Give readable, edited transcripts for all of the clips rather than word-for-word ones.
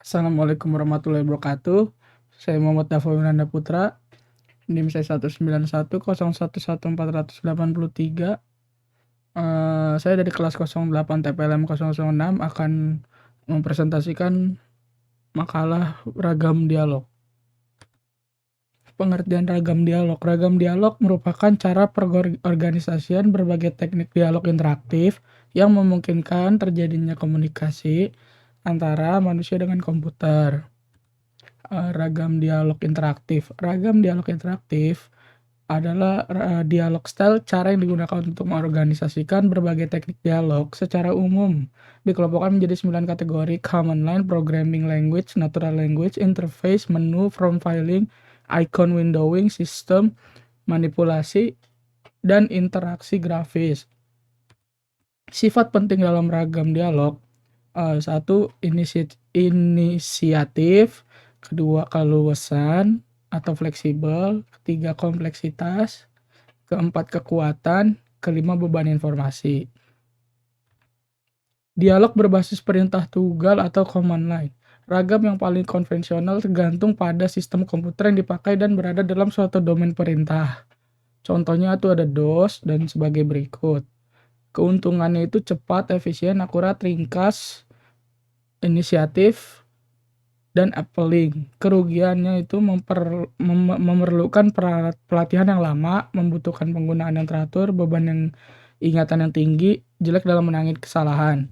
Assalamualaikum warahmatullahi wabarakatuh. Saya Muhammad Dafa Winanda Putra, NIM saya 191011483. Saya dari kelas 08 TPLM 006 akan mempresentasikan makalah ragam dialog. Pengertian ragam dialog. Ragam dialog merupakan cara pengorganisasian berbagai teknik dialog interaktif yang memungkinkan terjadinya komunikasi antara manusia dengan komputer. Ragam dialog interaktif. Ragam dialog interaktif adalah dialog style cara yang digunakan untuk mengorganisasikan berbagai teknik dialog secara umum. Dikelompokkan menjadi 9 kategori: command line, programming language, natural language, interface, menu, profiling, icon windowing, sistem, manipulasi, dan interaksi grafis. Sifat penting dalam ragam dialog: 1. Inisiatif, 2. keluasan atau fleksibel, 3. kompleksitas, 4. kekuatan, 5. beban informasi. Dialog berbasis perintah tunggal atau command line. Ragam yang paling konvensional tergantung pada sistem komputer yang dipakai dan berada dalam suatu domain perintah. Contohnya itu ada DOS dan sebagai berikut. Keuntungannya itu cepat, efisien, akurat, ringkas, inisiatif, dan appealing. Kerugiannya itu memerlukan pelatihan yang lama, membutuhkan penggunaan yang teratur, beban ingatan yang tinggi, jelek dalam menangani kesalahan.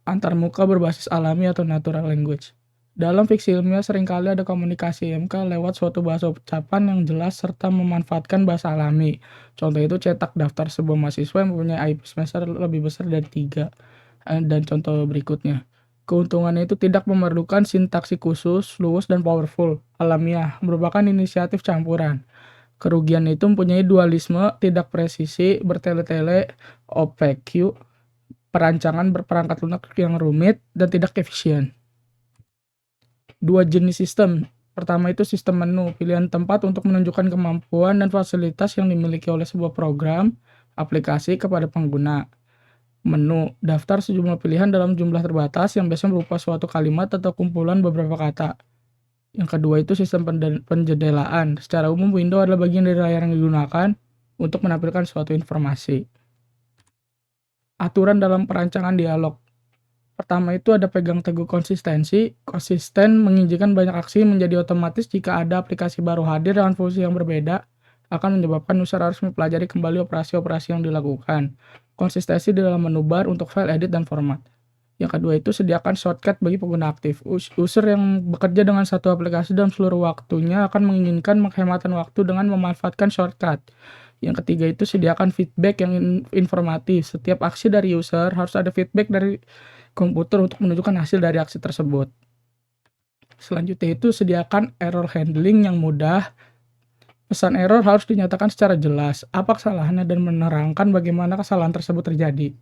Antarmuka berbasis alami atau natural language. Dalam fiksi ilmiah seringkali ada komunikasi MK lewat suatu bahasa ucapan yang jelas serta memanfaatkan bahasa alami. Contoh itu cetak daftar sebuah mahasiswa yang mempunyai IP semester lebih besar dari 3. Dan contoh berikutnya. Keuntungannya itu tidak memerlukan sintaksi khusus, luwes, dan powerful. Alamiah merupakan inisiatif campuran. Kerugian itu mempunyai dualisme, tidak presisi, bertele-tele, opaque, perancangan berperangkat lunak yang rumit, dan tidak efisien. 2 jenis sistem. Pertama itu sistem menu, pilihan tempat untuk menunjukkan kemampuan dan fasilitas yang dimiliki oleh sebuah program, aplikasi kepada pengguna. Menu, daftar sejumlah pilihan dalam jumlah terbatas yang biasanya berupa suatu kalimat atau kumpulan beberapa kata. Yang kedua itu sistem penjendelaan. Secara umum, window adalah bagian dari layar yang digunakan untuk menampilkan suatu informasi. Aturan dalam perancangan dialog. Pertama itu ada pegang teguh konsistensi. Konsisten mengizinkan banyak aksi menjadi otomatis jika ada aplikasi baru hadir dengan fungsi yang berbeda akan menyebabkan user harus mempelajari kembali operasi-operasi yang dilakukan. Konsistensi di dalam menu bar untuk file edit dan format. Yang kedua itu sediakan shortcut bagi pengguna aktif. User yang bekerja dengan satu aplikasi dalam seluruh waktunya akan menginginkan penghematan waktu dengan memanfaatkan shortcut. Yang ketiga itu sediakan feedback yang informatif. Setiap aksi dari user harus ada feedback dari komputer untuk menunjukkan hasil dari aksi tersebut. Selanjutnya itu sediakan error handling yang mudah. Pesan error harus dinyatakan secara jelas, apa kesalahannya dan menerangkan bagaimana kesalahan tersebut terjadi.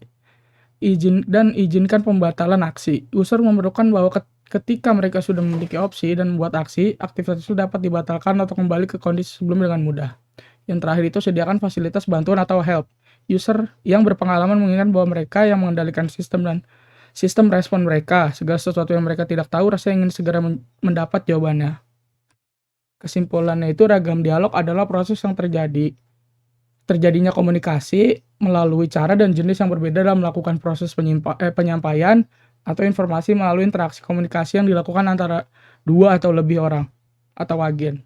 Izinkan pembatalan aksi. User memerlukan bahwa ketika mereka sudah memiliki opsi dan membuat aksi, aktivitas itu dapat dibatalkan atau kembali ke kondisi sebelumnya dengan mudah. Yang terakhir itu sediakan fasilitas bantuan atau help. User yang berpengalaman menginginkan bahwa mereka yang mengendalikan sistem dan sistem respon mereka. Segala sesuatu yang mereka tidak tahu, rasanya ingin segera mendapat jawabannya. Kesimpulannya itu ragam dialog adalah proses yang terjadinya komunikasi melalui cara dan jenis yang berbeda dalam melakukan proses penyampaian atau informasi melalui interaksi komunikasi yang dilakukan antara dua atau lebih orang atau agen.